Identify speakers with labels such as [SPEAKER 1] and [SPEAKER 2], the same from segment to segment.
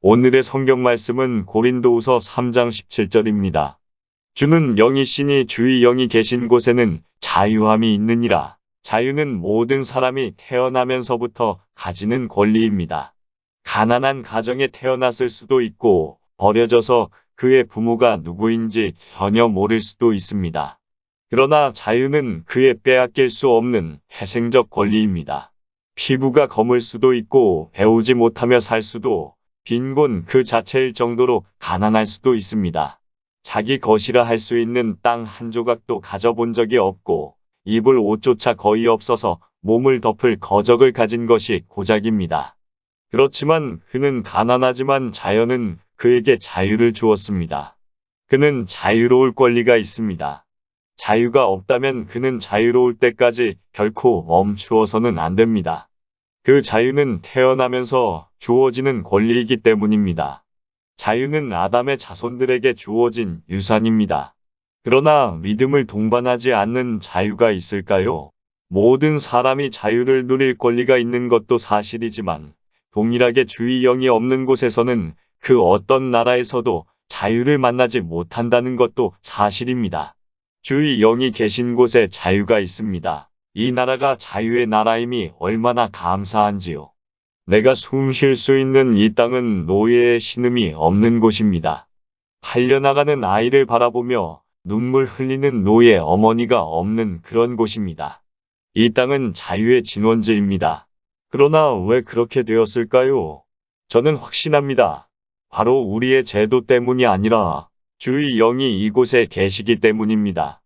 [SPEAKER 1] 오늘의 성경 말씀은 고린도후서 3장 17절입니다. 주는 영이시니 주의 영이 계신 곳에는 자유함이 있느니라. 자유는 모든 사람이 태어나면서부터 가지는 권리입니다. 가난한 가정에 태어났을 수도 있고 버려져서 그의 부모가 누구인지 전혀 모를 수도 있습니다. 그러나 자유는 그의 빼앗길 수 없는 태생적 권리입니다. 피부가 검을 수도 있고 배우지 못하며 살 수도, 빈곤 그 자체일 정도로 가난할 수도 있습니다. 자기 것이라 할 수 있는 땅 한 조각도 가져본 적이 없고 입을 옷조차 거의 없어서 몸을 덮을 거적을 가진 것이 고작입니다. 그렇지만 그는 가난하지만 자연은 그에게 자유를 주었습니다. 그는 자유로울 권리가 있습니다. 자유가 없다면 그는 자유로울 때까지 결코 멈추어서는 안 됩니다. 그 자유는 태어나면서 주어지는 권리이기 때문입니다. 자유는 아담의 자손들에게 주어진 유산입니다. 그러나 믿음을 동반하지 않는 자유가 있을까요? 모든 사람이 자유를 누릴 권리가 있는 것도 사실이지만 동일하게 주의 영이 없는 곳에서는 그 어떤 나라에서도 자유를 만나지 못한다는 것도 사실입니다. 주의 영이 계신 곳에 자유가 있습니다. 이 나라가 자유의 나라임이 얼마나 감사한지요. 내가 숨 쉴 수 있는 이 땅은 노예의 신음이 없는 곳입니다. 팔려나가는 아이를 바라보며 눈물 흘리는 노예 어머니가 없는 그런 곳입니다. 이 땅은 자유의 진원지입니다. 그러나 왜 그렇게 되었을까요? 저는 확신합니다. 바로 우리의 제도 때문이 아니라 주의 영이 이곳에 계시기 때문입니다.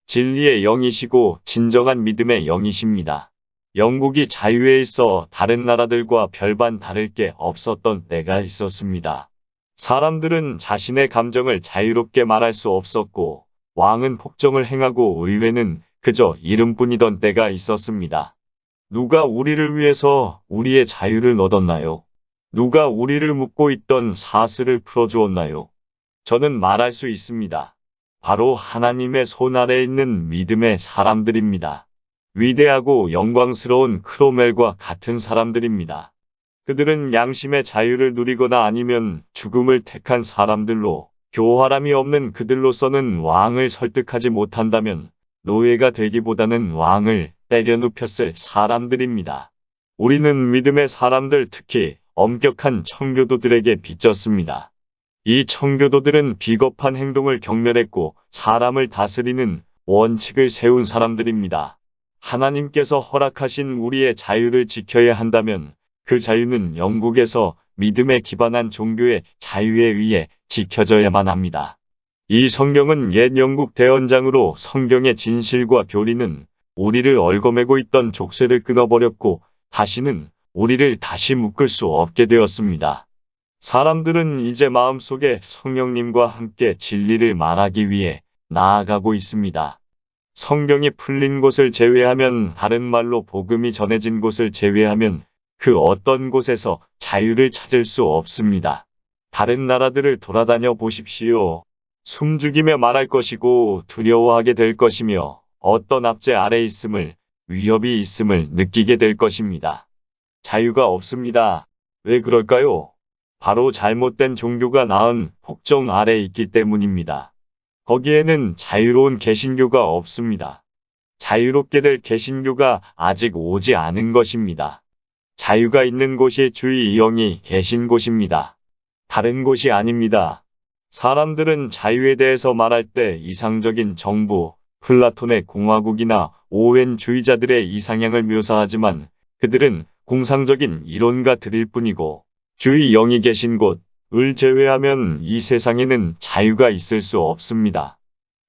[SPEAKER 1] 진리의 영이시고 진정한 믿음의 영이십니다. 영국이 자유에 있어 다른 나라들과 별반 다를 게 없었던 때가 있었습니다. 사람들은 자신의 감정을 자유롭게 말할 수 없었고 왕은 폭정을 행하고 의회는 그저 이름뿐이던 때가 있었습니다. 누가 우리를 위해서 우리의 자유를 얻었나요? 누가 우리를 묶고 있던 사슬을 풀어주었나요? 저는 말할 수 있습니다. 바로 하나님의 손 아래에 있는 믿음의 사람들입니다. 위대하고 영광스러운 크로멜과 같은 사람들입니다. 그들은 양심의 자유를 누리거나 아니면 죽음을 택한 사람들로, 교활함이 없는 그들로서는 왕을 설득하지 못한다면 노예가 되기보다는 왕을 때려눕혔을 사람들입니다. 우리는 믿음의 사람들, 특히 엄격한 청교도들에게 빚졌습니다. 이 청교도들은 비겁한 행동을 경멸했고 사람을 다스리는 원칙을 세운 사람들입니다. 하나님께서 허락하신 우리의 자유를 지켜야 한다면 그 자유는 영국에서 믿음에 기반한 종교의 자유에 의해 지켜져야만 합니다. 이 성경은 옛 영국 대원장으로 성경의 진실과 교리는 우리를 얽어매고 있던 족쇄를 끊어버렸고 다시는 우리를 다시 묶을 수 없게 되었습니다. 사람들은 이제 마음속에 성령님과 함께 진리를 말하기 위해 나아가고 있습니다. 성경이 풀린 곳을 제외하면, 다른 말로 복음이 전해진 곳을 제외하면 그 어떤 곳에서 자유를 찾을 수 없습니다. 다른 나라들을 돌아다녀 보십시오. 숨죽이며 말할 것이고 두려워하게 될 것이며 어떤 압제 아래 있음을, 위협이 있음을 느끼게 될 것입니다. 자유가 없습니다. 왜 그럴까요? 바로 잘못된 종교가 낳은 폭정 아래 있기 때문입니다. 거기에는 자유로운 개신교가 없습니다. 자유롭게 될 개신교가 아직 오지 않은 것입니다. 자유가 있는 곳이 주의 영이 계신 곳입니다. 다른 곳이 아닙니다. 사람들은 자유에 대해서 말할 때 이상적인 정부, 플라톤의 공화국이나 오웬주의자들의 이상향을 묘사하지만 그들은 공상적인 이론가들일 뿐이고 주의 영이 계신 곳을 제외하면 이 세상에는 자유가 있을 수 없습니다.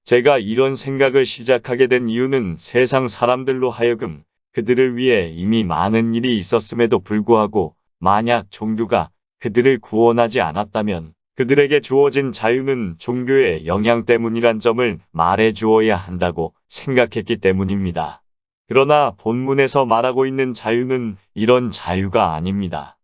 [SPEAKER 1] 제가 이런 생각을 시작하게 된 이유는 세상 사람들로 하여금 그들을 위해 이미 많은 일이 있었음에도 불구하고 만약 종교가 그들을 구원하지 않았다면 그들에게 주어진 자유는 종교의 영향 때문이란 점을 말해 주어야 한다고 생각했기 때문입니다. 그러나 본문에서 말하고 있는 자유는 이런 자유가 아닙니다.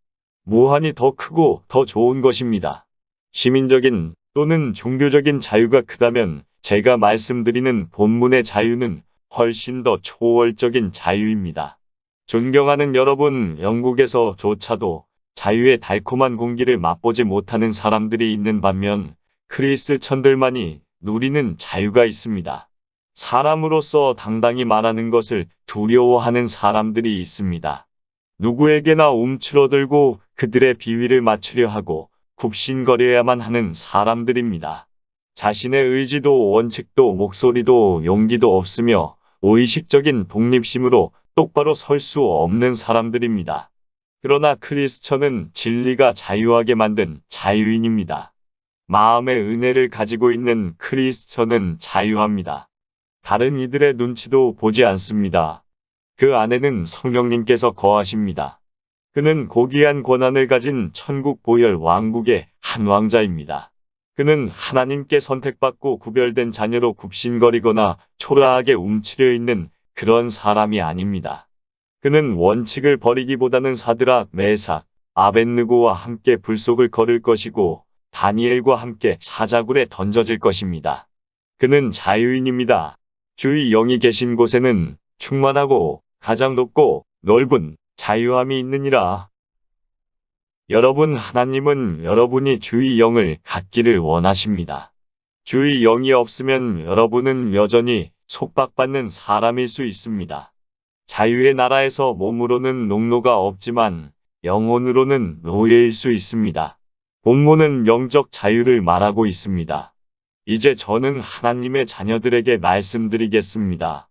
[SPEAKER 1] 무한히 더 크고 더 좋은 것입니다. 시민적인 또는 종교적인 자유가 크다면 제가 말씀드리는 본문의 자유는 훨씬 더 초월적인 자유입니다. 존경하는 여러분, 영국에서조차도 자유의 달콤한 공기를 맛보지 못하는 사람들이 있는 반면 크리스천들만이 누리는 자유가 있습니다. 사람으로서 당당히 말하는 것을 두려워하는 사람들이 있습니다. 누구에게나 움츠러들고 그들의 비위를 맞추려 하고 굽신거려야만 하는 사람들입니다. 자신의 의지도 원칙도 목소리도 용기도 없으며 의식적인 독립심으로 똑바로 설 수 없는 사람들입니다. 그러나 크리스천은 진리가 자유하게 만든 자유인입니다. 마음의 은혜를 가지고 있는 크리스천은 자유합니다. 다른 이들의 눈치도 보지 않습니다. 그 안에는 성령님께서 거하십니다. 그는 고귀한 권한을 가진 천국 보혈 왕국의 한 왕자입니다. 그는 하나님께 선택받고 구별된 자녀로 굽신거리거나 초라하게 움츠려 있는 그런 사람이 아닙니다. 그는 원칙을 버리기보다는 사드락, 메삭, 아벳느고와 함께 불속을 걸을 것이고 다니엘과 함께 사자굴에 던져질 것입니다. 그는 자유인입니다. 주의 영이 계신 곳에는 충만하고 가장 높고 넓은 자유함이 있느니라. 여러분, 하나님은 여러분이 주의 영을 갖기를 원하십니다. 주의 영이 없으면 여러분은 여전히 속박받는 사람일 수 있습니다. 자유의 나라에서 몸으로는 농노가 없지만 영혼으로는 노예일 수 있습니다. 본문은 영적 자유를 말하고 있습니다. 이제 저는 하나님의 자녀들에게 말씀드리겠습니다.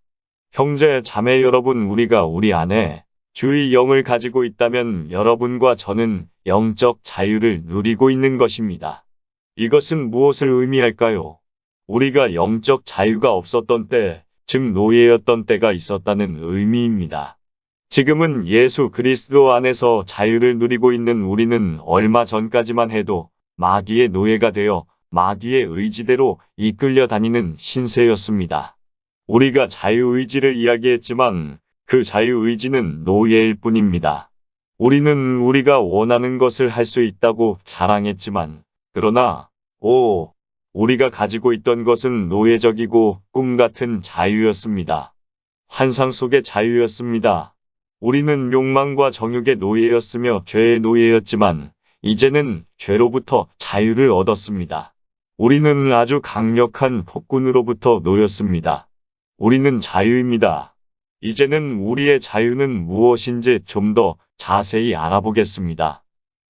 [SPEAKER 1] 형제, 자매 여러분, 우리가 우리 안에 주의 영을 가지고 있다면 여러분과 저는 영적 자유를 누리고 있는 것입니다. 이것은 무엇을 의미할까요? 우리가 영적 자유가 없었던 때, 즉 노예였던 때가 있었다는 의미입니다. 지금은 예수 그리스도 안에서 자유를 누리고 있는 우리는 얼마 전까지만 해도 마귀의 노예가 되어 마귀의 의지대로 이끌려 다니는 신세였습니다. 우리가 자유의지를 이야기했지만 그 자유의지는 노예일 뿐입니다. 우리는 우리가 원하는 것을 할 수 있다고 자랑했지만, 그러나, 우리가 가지고 있던 것은 노예적이고 꿈같은 자유였습니다. 환상 속의 자유였습니다. 우리는 욕망과 정욕의 노예였으며 죄의 노예였지만, 이제는 죄로부터 자유를 얻었습니다. 우리는 아주 강력한 폭군으로부터 놓였습니다. 우리는 자유입니다. 이제는 우리의 자유는 무엇인지 좀 더 자세히 알아보겠습니다.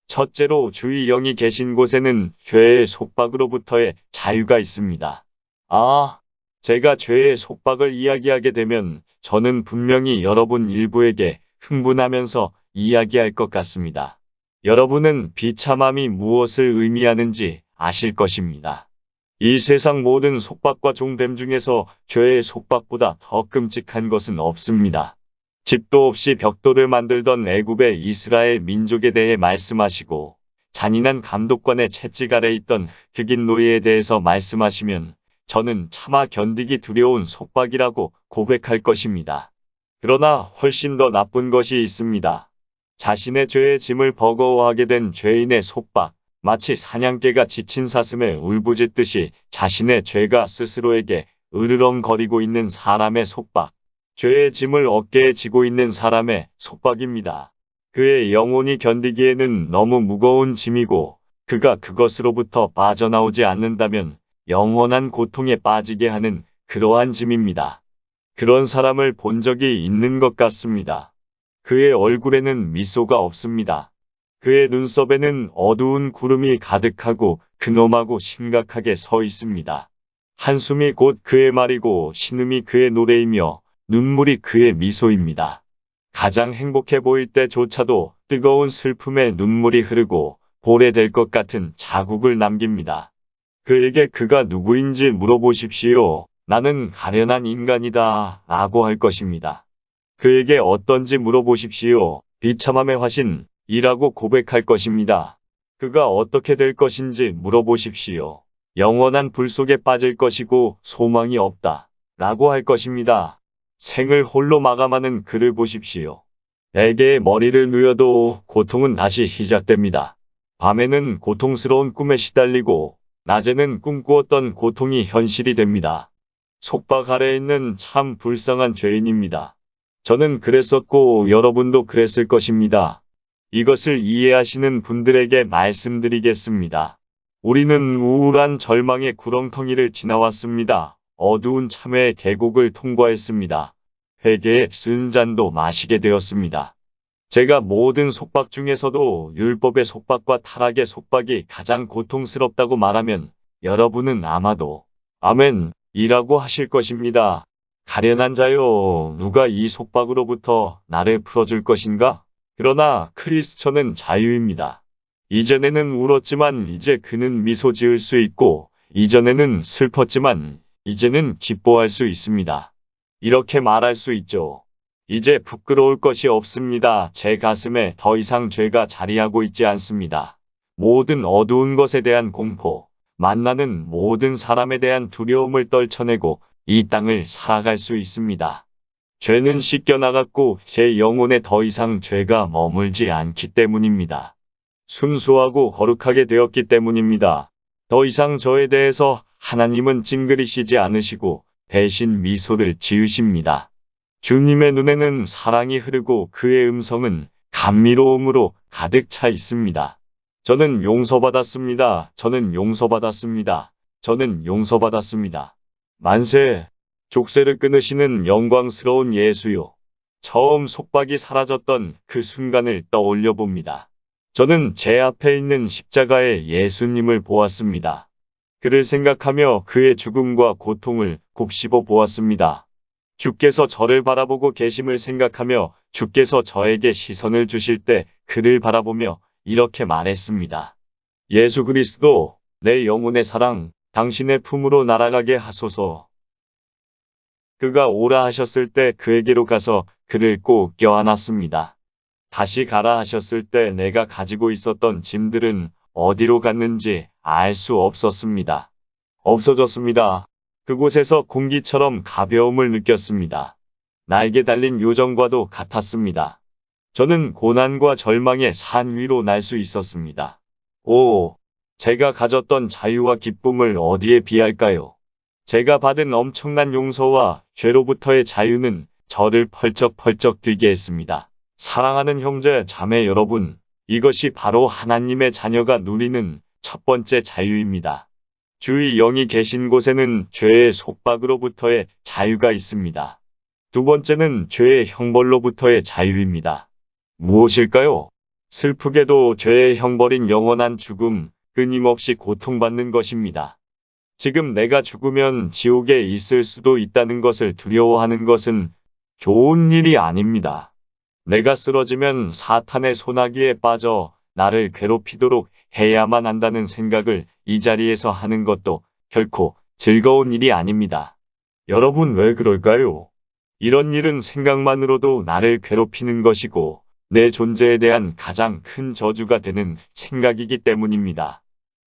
[SPEAKER 1] 첫째로 주의 영이 계신 곳에는 죄의 속박으로부터의 자유가 있습니다. 제가 죄의 속박을 이야기하게 되면 저는 분명히 여러분 일부에게 흥분하면서 이야기할 것 같습니다. 여러분은 비참함이 무엇을 의미하는지 아실 것입니다. 이 세상 모든 속박과 종됨 중에서 죄의 속박보다 더 끔찍한 것은 없습니다. 집도 없이 벽돌을 만들던 애굽의 이스라엘 민족에 대해 말씀하시고 잔인한 감독관의 채찍 아래 있던 흑인 노예에 대해서 말씀하시면 저는 차마 견디기 두려운 속박이라고 고백할 것입니다. 그러나 훨씬 더 나쁜 것이 있습니다. 자신의 죄의 짐을 버거워하게 된 죄인의 속박, 마치 사냥개가 지친 사슴에 울부짖듯이 자신의 죄가 스스로에게 으르렁거리고 있는 사람의 속박, 죄의 짐을 어깨에 지고 있는 사람의 속박입니다. 그의 영혼이 견디기에는 너무 무거운 짐이고 그가 그것으로부터 빠져나오지 않는다면 영원한 고통에 빠지게 하는 그러한 짐입니다. 그런 사람을 본 적이 있는 것 같습니다. 그의 얼굴에는 미소가 없습니다. 그의 눈썹에는 어두운 구름이 가득하고 근엄하고 심각하게 서 있습니다. 한숨이 곧 그의 말이고 신음이 그의 노래이며 눈물이 그의 미소입니다. 가장 행복해 보일 때조차도 뜨거운 슬픔에 눈물이 흐르고 보래될 것 같은 자국을 남깁니다. 그에게 그가 누구인지 물어보십시오. 나는 가련한 인간이다 라고 할 것입니다. 그에게 어떤지 물어보십시오. 비참함의 화신 이라고 고백할 것입니다. 그가 어떻게 될 것인지 물어보십시오. 영원한 불 속에 빠질 것이고 소망이 없다 라고 할 것입니다. 생을 홀로 마감하는 그를 보십시오. 베개에 머리를 누워도 고통은 다시 시작됩니다. 밤에는 고통스러운 꿈에 시달리고 낮에는 꿈꾸었던 고통이 현실이 됩니다. 속박 아래 있는 참 불쌍한 죄인입니다. 저는 그랬었고 여러분도 그랬을 것입니다. 이것을 이해하시는 분들에게 말씀드리겠습니다. 우리는 우울한 절망의 구렁텅이를 지나왔습니다. 어두운 참회의 계곡을 통과했습니다. 회개의 쓴 잔도 마시게 되었습니다. 제가 모든 속박 중에서도 율법의 속박과 타락의 속박이 가장 고통스럽다고 말하면 여러분은 아마도 아멘 이라고 하실 것입니다. 가련한 자여, 누가 이 속박으로부터 나를 풀어줄 것인가? 그러나 크리스천은 자유입니다. 이전에는 울었지만 이제 그는 미소 지을 수 있고, 이전에는 슬펐지만 이제는 기뻐할 수 있습니다. 이렇게 말할 수 있죠. 이제 부끄러울 것이 없습니다. 제 가슴에 더 이상 죄가 자리하고 있지 않습니다. 모든 어두운 것에 대한 공포, 만나는 모든 사람에 대한 두려움을 떨쳐내고 이 땅을 살아갈 수 있습니다. 죄는 씻겨나갔고 제 영혼에 더 이상 죄가 머물지 않기 때문입니다. 순수하고 거룩하게 되었기 때문입니다. 더 이상 저에 대해서 하나님은 찡그리시지 않으시고 대신 미소를 지으십니다. 주님의 눈에는 사랑이 흐르고 그의 음성은 감미로움으로 가득 차 있습니다. 저는 용서받았습니다. 저는 용서받았습니다. 저는 용서받았습니다. 만세! 족쇄를 끊으시는 영광스러운 예수요. 처음 속박이 사라졌던 그 순간을 떠올려 봅니다. 저는 제 앞에 있는 십자가의 예수님을 보았습니다. 그를 생각하며 그의 죽음과 고통을 곱씹어 보았습니다. 주께서 저를 바라보고 계심을 생각하며 주께서 저에게 시선을 주실 때 그를 바라보며 이렇게 말했습니다. 예수 그리스도, 내 영혼의 사랑, 당신의 품으로 날아가게 하소서. 그가 오라 하셨을 때 그에게로 가서 그를 꼭 껴안았습니다. 다시 가라 하셨을 때 내가 가지고 있었던 짐들은 어디로 갔는지 알 수 없었습니다. 없어졌습니다. 그곳에서 공기처럼 가벼움을 느꼈습니다. 날개 달린 요정과도 같았습니다. 저는 고난과 절망의 산 위로 날 수 있었습니다. 오, 제가 가졌던 자유와 기쁨을 어디에 비할까요? 제가 받은 엄청난 용서와 죄로부터의 자유는 저를 펄쩍펄쩍 뛰게 했습니다. 사랑하는 형제, 자매 여러분, 이것이 바로 하나님의 자녀가 누리는 첫 번째 자유입니다. 주의 영이 계신 곳에는 죄의 속박으로부터의 자유가 있습니다. 두 번째는 죄의 형벌로부터의 자유입니다. 무엇일까요? 슬프게도 죄의 형벌인 영원한 죽음, 끊임없이 고통받는 것입니다. 지금 내가 죽으면 지옥에 있을 수도 있다는 것을 두려워하는 것은 좋은 일이 아닙니다. 내가 쓰러지면 사탄의 소나기에 빠져 나를 괴롭히도록 해야만 한다는 생각을 이 자리에서 하는 것도 결코 즐거운 일이 아닙니다. 여러분 왜 그럴까요? 이런 일은 생각만으로도 나를 괴롭히는 것이고 내 존재에 대한 가장 큰 저주가 되는 생각이기 때문입니다.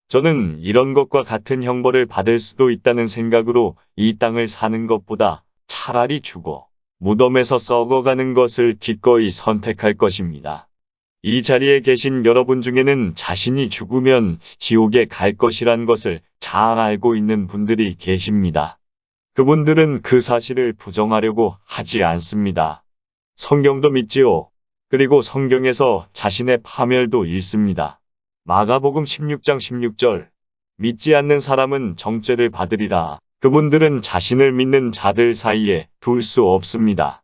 [SPEAKER 1] 저는 이런 것과 같은 형벌을 받을 수도 있다는 생각으로 이 땅을 사는 것보다 차라리 죽어 무덤에서 썩어가는 것을 기꺼이 선택할 것입니다. 이 자리에 계신 여러분 중에는 자신이 죽으면 지옥에 갈 것이란 것을 잘 알고 있는 분들이 계십니다. 그분들은 그 사실을 부정하려고 하지 않습니다. 성경도 믿지요. 그리고 성경에서 자신의 파멸도 읽습니다. 마가복음 16장 16절. 믿지 않는 사람은 정죄를 받으리라. 그분들은 자신을 믿는 자들 사이에 둘 수 없습니다.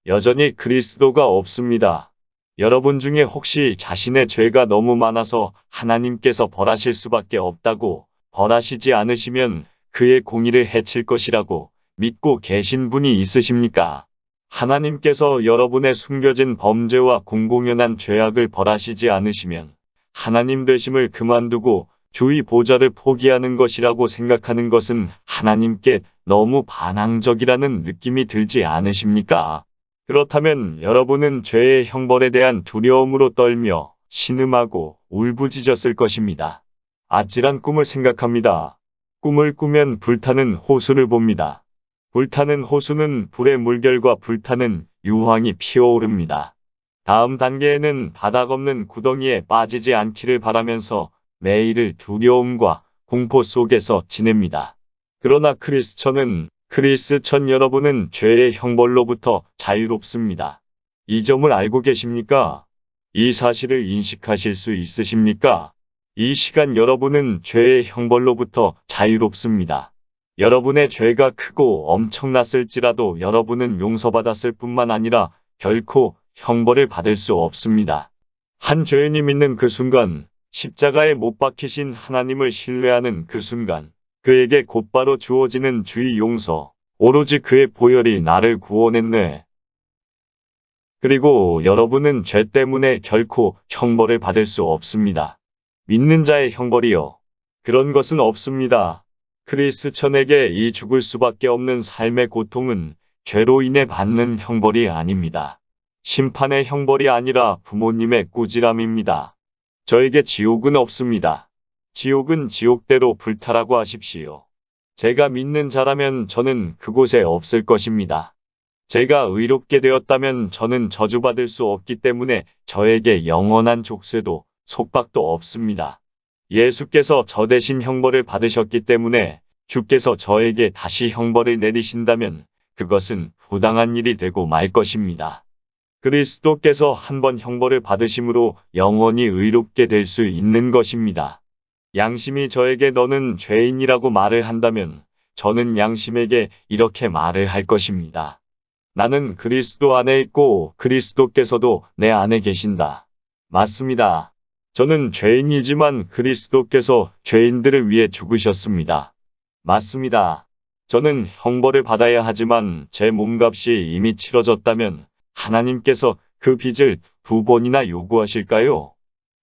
[SPEAKER 1] 여전히 그리스도가 없습니다. 여러분 중에 혹시 자신의 죄가 너무 많아서 하나님께서 벌하실 수밖에 없다고 벌하시지 않으시면 그의 공의를 해칠 것이라고 믿고 계신 분이 있으십니까? 하나님께서 여러분의 숨겨진 범죄와 공공연한 죄악을 벌하시지 않으시면 하나님 되심을 그만두고 주의 보좌를 포기하는 것이라고 생각하는 것은 하나님께 너무 반항적이라는 느낌이 들지 않으십니까? 그렇다면 여러분은 죄의 형벌에 대한 두려움으로 떨며 신음하고 울부짖었을 것입니다. 아찔한 꿈을 생각합니다. 꿈을 꾸면 불타는 호수를 봅니다. 불타는 호수는 불의 물결과 불타는 유황이 피어오릅니다. 다음 단계에는 바닥 없는 구덩이에 빠지지 않기를 바라면서 매일을 두려움과 공포 속에서 지냅니다. 그러나 크리스천 여러분은 죄의 형벌로부터 자유롭습니다. 이 점을 알고 계십니까? 이 사실을 인식하실 수 있으십니까? 이 시간 여러분은 죄의 형벌로부터 자유롭습니다. 여러분의 죄가 크고 엄청났을지라도 여러분은 용서받았을 뿐만 아니라 결코 형벌을 받을 수 없습니다. 한 죄인이 믿는 그 순간, 십자가에 못 박히신 하나님을 신뢰하는 그 순간, 그에게 곧바로 주어지는 주의 용서, 오로지 그의 보혈이 나를 구원했네. 그리고 여러분은 죄 때문에 결코 형벌을 받을 수 없습니다. 믿는 자의 형벌이요. 그런 것은 없습니다. 크리스천에게 이 죽을 수밖에 없는 삶의 고통은 죄로 인해 받는 형벌이 아닙니다. 심판의 형벌이 아니라 부모님의 꾸지람입니다. 저에게 지옥은 없습니다. 지옥은 지옥대로 불타라고 하십시오. 제가 믿는 자라면 저는 그곳에 없을 것입니다. 제가 의롭게 되었다면 저는 저주받을 수 없기 때문에 저에게 영원한 족쇄도 속박도 없습니다. 예수께서 저 대신 형벌을 받으셨기 때문에 주께서 저에게 다시 형벌을 내리신다면 그것은 부당한 일이 되고 말 것입니다. 그리스도께서 한 번 형벌을 받으심으로 영원히 의롭게 될 수 있는 것입니다. 양심이 저에게 너는 죄인이라고 말을 한다면 저는 양심에게 이렇게 말을 할 것입니다. 나는 그리스도 안에 있고 그리스도께서도 내 안에 계신다. 맞습니다. 저는 죄인이지만 그리스도께서 죄인들을 위해 죽으셨습니다. 맞습니다. 저는 형벌을 받아야 하지만 제 몸값이 이미 치러졌다면 하나님께서 그 빚을 2번이나 요구하실까요?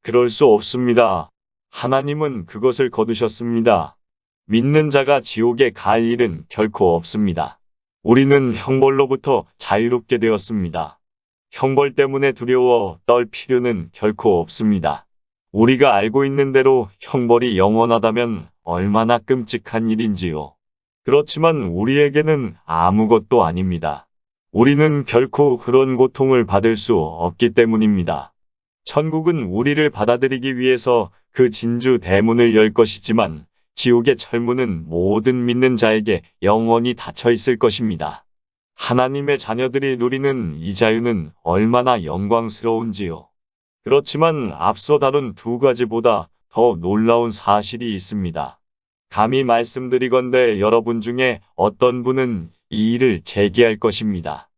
[SPEAKER 1] 그럴 수 없습니다. 하나님은 그것을 거두셨습니다. 믿는 자가 지옥에 갈 일은 결코 없습니다. 우리는 형벌로부터 자유롭게 되었습니다. 형벌 때문에 두려워 떨 필요는 결코 없습니다. 우리가 알고 있는 대로 형벌이 영원하다면 얼마나 끔찍한 일인지요. 그렇지만 우리에게는 아무것도 아닙니다. 우리는 결코 그런 고통을 받을 수 없기 때문입니다. 천국은 우리를 받아들이기 위해서 그 진주 대문을 열 것이지만 지옥의 철문은 모든 믿는 자에게 영원히 닫혀 있을 것입니다. 하나님의 자녀들이 누리는 이 자유는 얼마나 영광스러운지요. 그렇지만 앞서 다룬 2가지보다 더 놀라운 사실이 있습니다. 감히 말씀드리건대 여러분 중에 어떤 분은 이 일을 제기할 것입니다.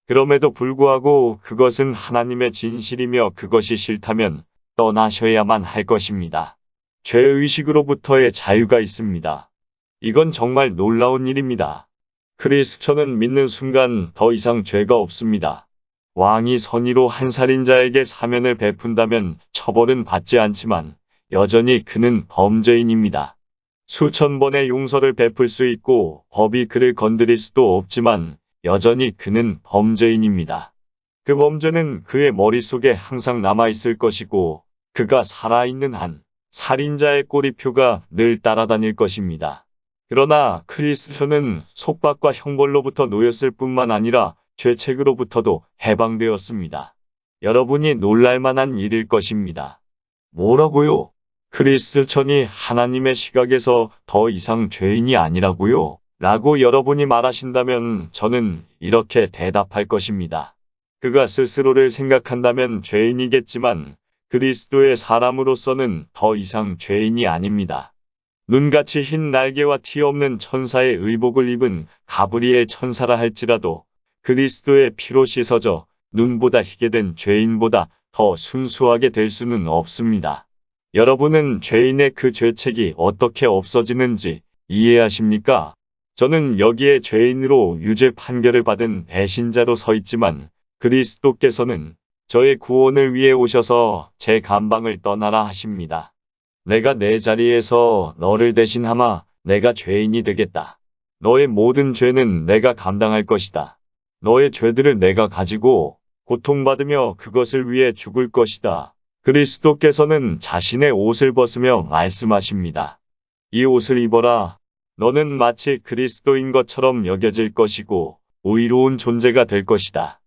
[SPEAKER 1] 그럼에도 불구하고 그것은 하나님의 진실이며 그것이 싫다면 떠나셔야만 할 것입니다. 죄의식으로부터의 자유가 있습니다. 이건 정말 놀라운 일입니다. 크리스천은 믿는 순간 더 이상 죄가 없습니다. 왕이 선의로 한 살인자에게 사면을 베푼다면 처벌은 받지 않지만 여전히 그는 범죄인입니다. 수천 번의 용서를 베풀 수 있고 법이 그를 건드릴 수도 없지만 여전히 그는 범죄인입니다. 그 범죄는 그의 머릿속에 항상 남아있을 것이고 그가 살아있는 한 살인자의 꼬리표가 늘 따라다닐 것입니다. 그러나 크리스천은 속박과 형벌로부터 놓였을 뿐만 아니라 죄책으로부터도 해방되었습니다. 여러분이 놀랄만한 일일 것입니다. 뭐라고요? 크리스천이 하나님의 시각에서 더 이상 죄인이 아니라고요? 라고 여러분이 말하신다면 저는 이렇게 대답할 것입니다. 그가 스스로를 생각한다면 죄인이겠지만 그리스도의 사람으로서는 더 이상 죄인이 아닙니다. 눈같이 흰 날개와 티 없는 천사의 의복을 입은 가브리엘 천사라 할지라도 그리스도의 피로 씻어져 눈보다 희게 된 죄인보다 더 순수하게 될 수는 없습니다. 여러분은 죄인의 그 죄책이 어떻게 없어지는지 이해하십니까? 저는 여기에 죄인으로 유죄 판결을 받은 배신자로 서 있지만 그리스도께서는 저의 구원을 위해 오셔서 제 감방을 떠나라 하십니다. 내가 내 자리에서 너를 대신하마 내가 죄인이 되겠다. 너의 모든 죄는 내가 감당할 것이다. 너의 죄들을 내가 가지고 고통받으며 그것을 위해 죽을 것이다. 그리스도께서는 자신의 옷을 벗으며 말씀하십니다. 이 옷을 입어라. 너는 마치 그리스도인 것처럼 여겨질 것이고 의로운 존재가 될 것이다.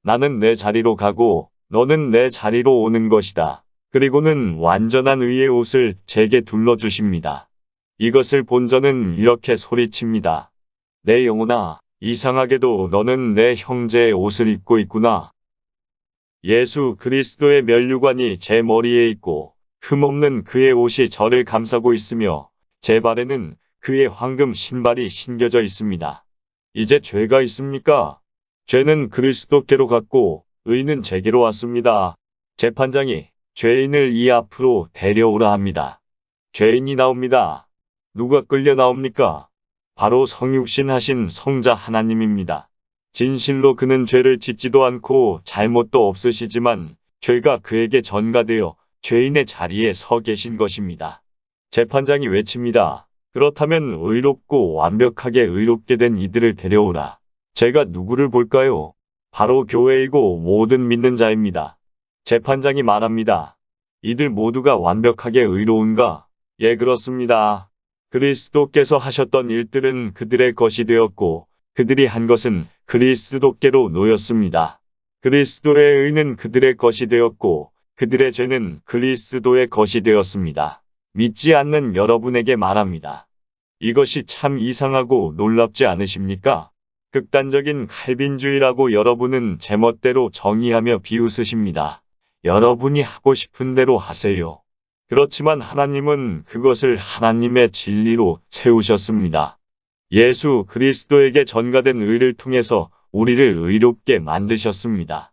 [SPEAKER 1] 나는 내 자리로 가고 너는 내 자리로 오는 것이다. 그리고는 완전한 의의 옷을 제게 둘러주십니다. 이것을 본 저는 이렇게 소리칩니다. 내 영혼아, 이상하게도 너는 내 형제의 옷을 입고 있구나. 예수 그리스도의 면류관이 제 머리에 있고 흠없는 그의 옷이 저를 감싸고 있으며 제 발에는 그의 황금 신발이 신겨져 있습니다. 이제 죄가 있습니까? 죄는 그리스도께로 갔고 의는 제게로 왔습니다. 재판장이 죄인을 이 앞으로 데려오라 합니다. 죄인이 나옵니다. 누가 끌려 나옵니까? 바로 성육신 하신 성자 하나님입니다. 진실로 그는 죄를 짓지도 않고 잘못도 없으시지만 죄가 그에게 전가되어 죄인의 자리에 서 계신 것입니다. 재판장이 외칩니다. 그렇다면 의롭고 완벽하게 의롭게 된 이들을 데려오라. 제가 누구를 볼까요? 바로 교회이고 모든 믿는 자입니다. 재판장이 말합니다. 이들 모두가 완벽하게 의로운가? 예, 그렇습니다. 그리스도께서 하셨던 일들은 그들의 것이 되었고 그들이 한 것은 그리스도께로 놓였습니다. 그리스도의 의는 그들의 것이 되었고 그들의 죄는 그리스도의 것이 되었습니다. 믿지 않는 여러분에게 말합니다. 이것이 참 이상하고 놀랍지 않으십니까? 극단적인 칼빈주의라고 여러분은 제멋대로 정의하며 비웃으십니다. 여러분이 하고 싶은 대로 하세요. 그렇지만 하나님은 그것을 하나님의 진리로 세우셨습니다. 예수 그리스도에게 전가된 의를 통해서 우리를 의롭게 만드셨습니다.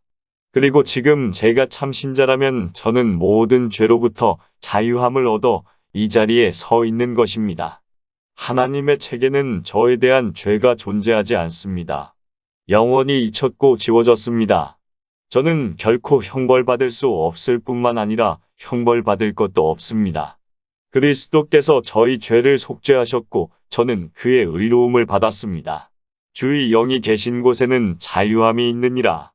[SPEAKER 1] 그리고 지금 제가 참 신자라면 저는 모든 죄로부터 자유함을 얻어 이 자리에 서 있는 것입니다. 하나님의 책에는 저에 대한 죄가 존재하지 않습니다. 영원히 잊혔고 지워졌습니다. 저는 결코 형벌받을 수 없을 뿐만 아니라 형벌받을 것도 없습니다. 그리스도께서 저희 죄를 속죄하셨고 저는 그의 의로움을 받았습니다. 주의 영이 계신 곳에는 자유함이 있느니라.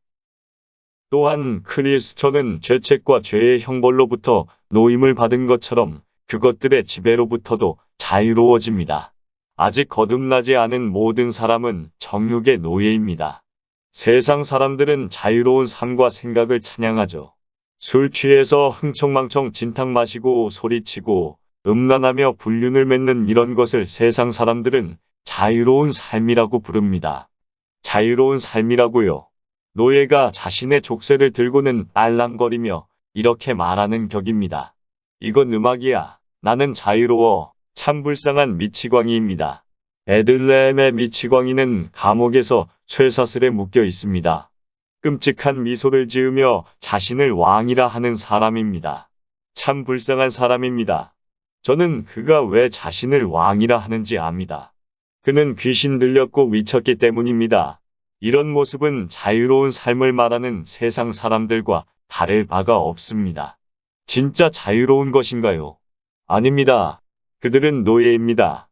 [SPEAKER 1] 또한 그리스도는 죄책과 죄의 형벌로부터 노임을 받은 것처럼 그것들의 지배로부터도 자유로워집니다. 아직 거듭나지 않은 모든 사람은 정욕의 노예입니다. 세상 사람들은 자유로운 삶과 생각을 찬양하죠. 술 취해서 흥청망청 진탕 마시고 소리치고 음란하며 불륜을 맺는 이런 것을 세상 사람들은 자유로운 삶이라고 부릅니다. 자유로운 삶이라고요. 노예가 자신의 족쇄를 들고는 알랑거리며 이렇게 말하는 격입니다. 이건 음악이야. 나는 자유로워. 참 불쌍한 미치광이입니다. 베들레헴의 미치광이는 감옥에서 쇠사슬에 묶여 있습니다. 끔찍한 미소를 지으며 자신을 왕이라 하는 사람입니다. 참 불쌍한 사람입니다. 저는 그가 왜 자신을 왕이라 하는지 압니다. 그는 귀신 들렸고 미쳤기 때문입니다. 이런 모습은 자유로운 삶을 말하는 세상 사람들과 다를 바가 없습니다. 진짜 자유로운 것인가요? 아닙니다. 그들은 노예입니다.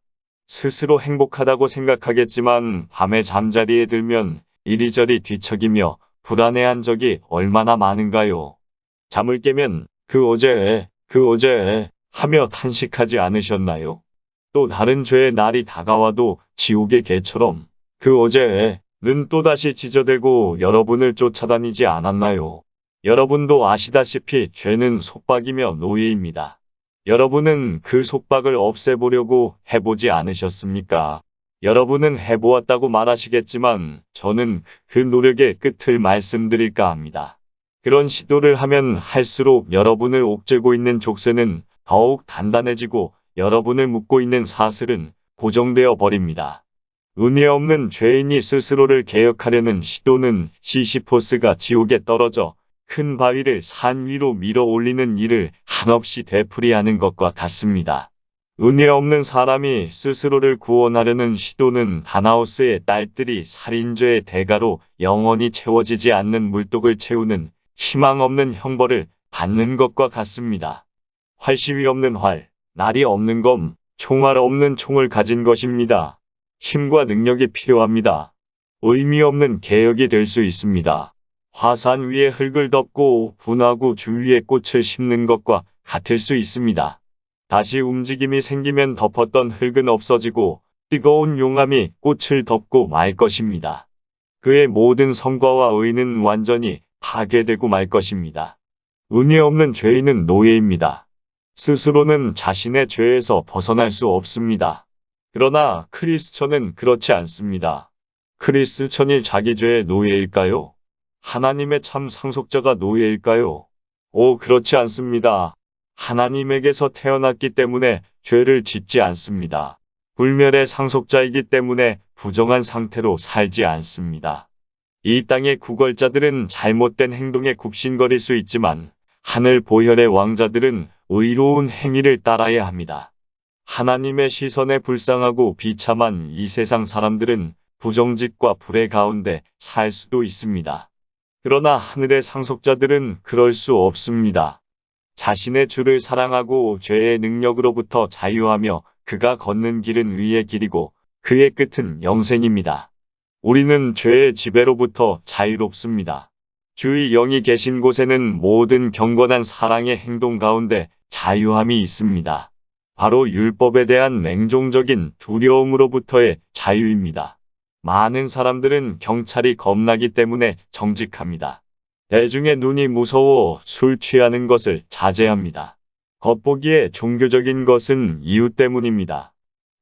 [SPEAKER 1] 스스로 행복하다고 생각하겠지만 밤에 잠자리에 들면 이리저리 뒤척이며 불안해한 적이 얼마나 많은가요? 잠을 깨면 그 어제 하며 탄식하지 않으셨나요? 또 다른 죄의 날이 다가와도 지옥의 개처럼 그 어제는 또다시 지저대고 여러분을 쫓아다니지 않았나요? 여러분도 아시다시피 죄는 속박이며 노예입니다. 여러분은 그 속박을 없애보려고 해보지 않으셨습니까? 여러분은 해보았다고 말하시겠지만 저는 그 노력의 끝을 말씀드릴까 합니다. 그런 시도를 하면 할수록 여러분을 옥죄고 있는 족쇄는 더욱 단단해지고 여러분을 묶고 있는 사슬은 고정되어 버립니다. 은혜 없는 죄인이 스스로를 개혁하려는 시도는 시시포스가 지옥에 떨어져 큰 바위를 산 위로 밀어 올리는 일을 한없이 되풀이하는 것과 같습니다. 은혜 없는 사람이 스스로를 구원하려는 시도는 다나우스의 딸들이 살인죄의 대가로 영원히 채워지지 않는 물독을 채우는 희망 없는 형벌을 받는 것과 같습니다. 활시위 없는 활, 날이 없는 검, 총알 없는 총을 가진 것입니다. 힘과 능력이 필요합니다. 의미 없는 개혁이 될 수 있습니다. 화산 위에 흙을 덮고 분화구 주위에 꽃을 심는 것과 같을 수 있습니다. 다시 움직임이 생기면 덮었던 흙은 없어지고 뜨거운 용암이 꽃을 덮고 말 것입니다. 그의 모든 성과와 의는 완전히 파괴되고 말 것입니다. 은혜 없는 죄인은 노예입니다. 스스로는 자신의 죄에서 벗어날 수 없습니다. 그러나 크리스천은 그렇지 않습니다. 크리스천이 자기 죄의 노예일까요? 하나님의 참 상속자가 노예일까요? 오, 그렇지 않습니다. 하나님에게서 태어났기 때문에 죄를 짓지 않습니다. 불멸의 상속자이기 때문에 부정한 상태로 살지 않습니다. 이 땅의 구걸자들은 잘못된 행동에 굽신거릴 수 있지만 하늘 보혈의 왕자들은 의로운 행위를 따라야 합니다. 하나님의 시선에 불쌍하고 비참한 이 세상 사람들은 부정직과 불의 가운데 살 수도 있습니다. 그러나 하늘의 상속자들은 그럴 수 없습니다. 자신의 주를 사랑하고 죄의 능력으로부터 자유하며 그가 걷는 길은 의의 길이고 그의 끝은 영생입니다. 우리는 죄의 지배로부터 자유롭습니다. 주의 영이 계신 곳에는 모든 경건한 사랑의 행동 가운데 자유함이 있습니다. 바로 율법에 대한 맹종적인 두려움으로부터의 자유입니다. 많은 사람들은 경찰이 겁나기 때문에 정직합니다. 대중의 눈이 무서워 술 취하는 것을 자제합니다. 겉보기에 종교적인 것은 이유 때문입니다.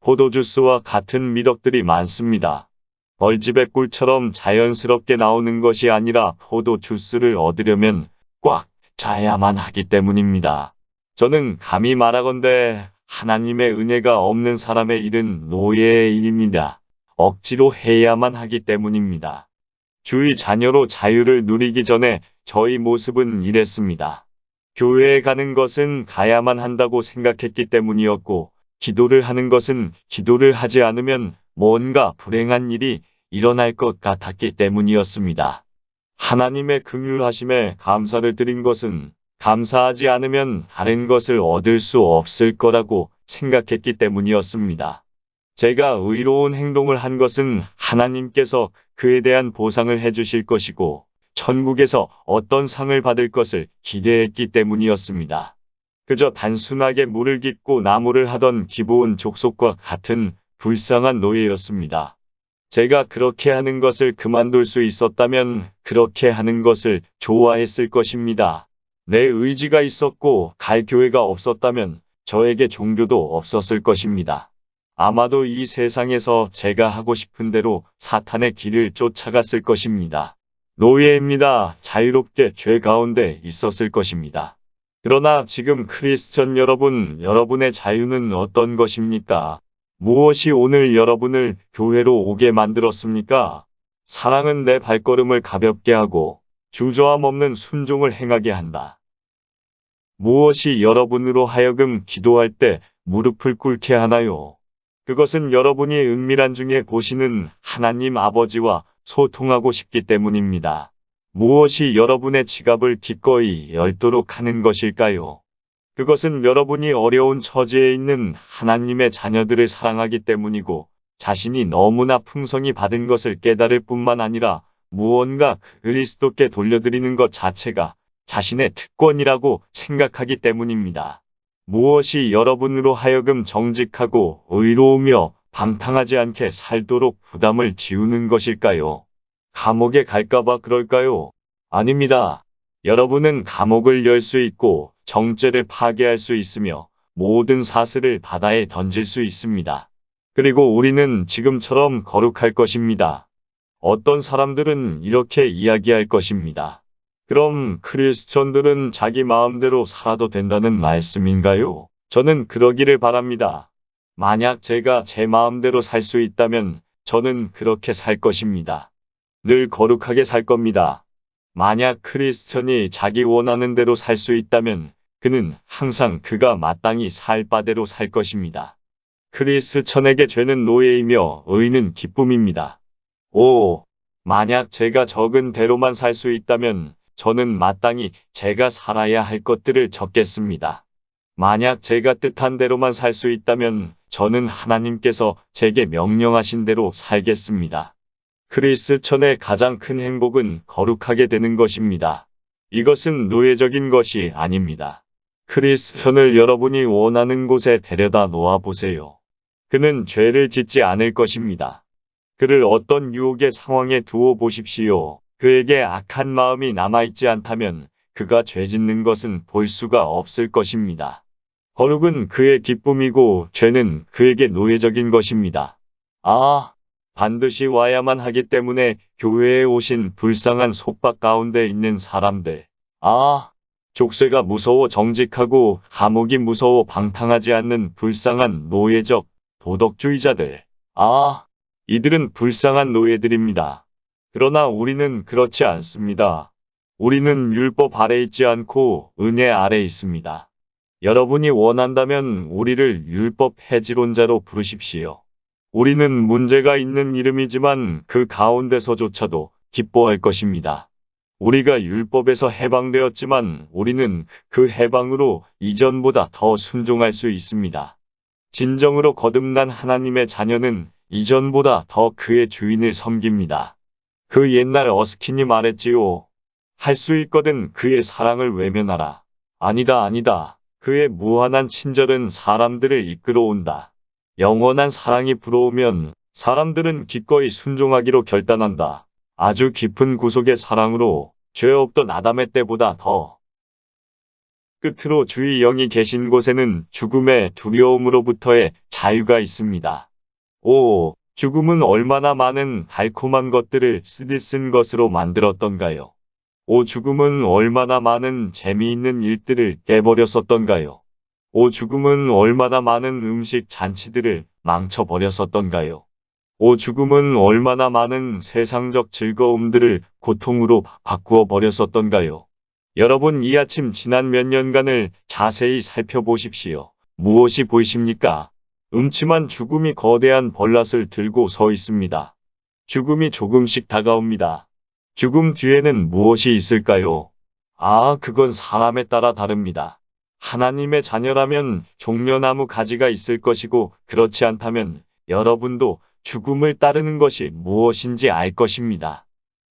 [SPEAKER 1] 포도주스와 같은 미덕들이 많습니다. 벌집의 꿀처럼 자연스럽게 나오는 것이 아니라 포도주스를 얻으려면 꽉 짜야만 하기 때문입니다. 저는 감히 말하건대 하나님의 은혜가 없는 사람의 일은 노예의 일입니다. 억지로 해야만 하기 때문입니다. 주의 자녀로 자유를 누리기 전에 저희 모습은 이랬습니다. 교회에 가는 것은 가야만 한다고 생각했기 때문이었고, 기도를 하는 것은 기도를 하지 않으면 뭔가 불행한 일이 일어날 것 같았기 때문이었습니다. 하나님의 긍휼하심에 감사를 드린 것은 감사하지 않으면 다른 것을 얻을 수 없을 거라고 생각했기 때문이었습니다. 제가 의로운 행동을 한 것은 하나님께서 그에 대한 보상을 해주실 것이고 천국에서 어떤 상을 받을 것을 기대했기 때문이었습니다. 그저 단순하게 물을 깃고 나무를 하던 기브온 족속과 같은 불쌍한 노예였습니다. 제가 그렇게 하는 것을 그만둘 수 있었다면 그렇게 하는 것을 좋아했을 것입니다. 내 의지가 있었고 갈 교회가 없었다면 저에게 종교도 없었을 것입니다. 아마도 이 세상에서 제가 하고 싶은 대로 사탄의 길을 쫓아갔을 것입니다. 노예입니다. 자유롭게 죄 가운데 있었을 것입니다. 그러나 지금 크리스천 여러분, 여러분의 자유는 어떤 것입니까? 무엇이 오늘 여러분을 교회로 오게 만들었습니까? 사랑은 내 발걸음을 가볍게 하고 주저함 없는 순종을 행하게 한다. 무엇이 여러분으로 하여금 기도할 때 무릎을 꿇게 하나요? 그것은 여러분이 은밀한 중에 보시는 하나님 아버지와 소통하고 싶기 때문입니다. 무엇이 여러분의 지갑을 기꺼이 열도록 하는 것일까요? 그것은 여러분이 어려운 처지에 있는 하나님의 자녀들을 사랑하기 때문이고 자신이 너무나 풍성히 받은 것을 깨달을 뿐만 아니라 무언가 그리스도께 돌려드리는 것 자체가 자신의 특권이라고 생각하기 때문입니다. 무엇이 여러분으로 하여금 정직하고 의로우며 방탕하지 않게 살도록 부담을 지우는 것일까요? 감옥에 갈까봐 그럴까요? 아닙니다. 여러분은 감옥을 열 수 있고 정죄를 파괴할 수 있으며 모든 사슬을 바다에 던질 수 있습니다. 그리고 우리는 지금처럼 거룩할 것입니다. 어떤 사람들은 이렇게 이야기할 것입니다. 그럼 크리스천들은 자기 마음대로 살아도 된다는 말씀인가요? 저는 그러기를 바랍니다. 만약 제가 제 마음대로 살 수 있다면 저는 그렇게 살 것입니다. 늘 거룩하게 살 겁니다. 만약 크리스천이 자기 원하는 대로 살 수 있다면 그는 항상 그가 마땅히 살 바대로 살 것입니다. 크리스천에게 죄는 노예이며 의는 기쁨입니다. 오, 만약 제가 적은 대로만 살 수 있다면 저는 마땅히 제가 살아야 할 것들을 적겠습니다. 만약 제가 뜻한 대로만 살 수 있다면 저는 하나님께서 제게 명령하신 대로 살겠습니다. 크리스천의 가장 큰 행복은 거룩하게 되는 것입니다. 이것은 노예적인 것이 아닙니다. 크리스천을 여러분이 원하는 곳에 데려다 놓아 보세요. 그는 죄를 짓지 않을 것입니다. 그를 어떤 유혹의 상황에 두어 보십시오. 그에게 악한 마음이 남아있지 않다면 그가 죄 짓는 것은 볼 수가 없을 것입니다. 거룩은 그의 기쁨이고 죄는 그에게 노예적인 것입니다. 아, 반드시 와야만 하기 때문에 교회에 오신 불쌍한 속박 가운데 있는 사람들. 아, 족쇄가 무서워 정직하고 감옥이 무서워 방탕하지 않는 불쌍한 노예적 도덕주의자들. 아, 이들은 불쌍한 노예들입니다. 그러나 우리는 그렇지 않습니다. 우리는 율법 아래 있지 않고 은혜 아래 있습니다. 여러분이 원한다면 우리를 율법 해지론자로 부르십시오. 우리는 문제가 있는 이름이지만 그 가운데서조차도 기뻐할 것입니다. 우리가 율법에서 해방되었지만 우리는 그 해방으로 이전보다 더 순종할 수 있습니다. 진정으로 거듭난 하나님의 자녀는 이전보다 더 그의 주인을 섬깁니다. 그 옛날 어스킨이 말했지요. 할 수 있거든 그의 사랑을 외면하라. 아니다, 아니다. 그의 무한한 친절은 사람들을 이끌어온다. 영원한 사랑이 불어오면 사람들은 기꺼이 순종하기로 결단한다. 아주 깊은 구속의 사랑으로 죄 없던 아담의 때보다 더. 끝으로 주의 영이 계신 곳에는 죽음의 두려움으로부터의 자유가 있습니다. 오, 죽음은 얼마나 많은 달콤한 것들을 쓰디쓴 것으로 만들었던가요? 오, 죽음은 얼마나 많은 재미있는 일들을 깨버렸었던가요? 오, 죽음은 얼마나 많은 음식 잔치들을 망쳐버렸었던가요? 오, 죽음은 얼마나 많은 세상적 즐거움들을 고통으로 바꾸어 버렸었던가요? 여러분, 이 아침 지난 몇 년간을 자세히 살펴보십시오. 무엇이 보이십니까? 음침한 죽음이 거대한 벌낫을 들고 서 있습니다. 죽음이 조금씩 다가옵니다. 죽음 뒤에는 무엇이 있을까요? 아, 그건 사람에 따라 다릅니다. 하나님의 자녀라면 종려나무 가지가 있을 것이고 그렇지 않다면 여러분도 죽음을 따르는 것이 무엇인지 알 것입니다.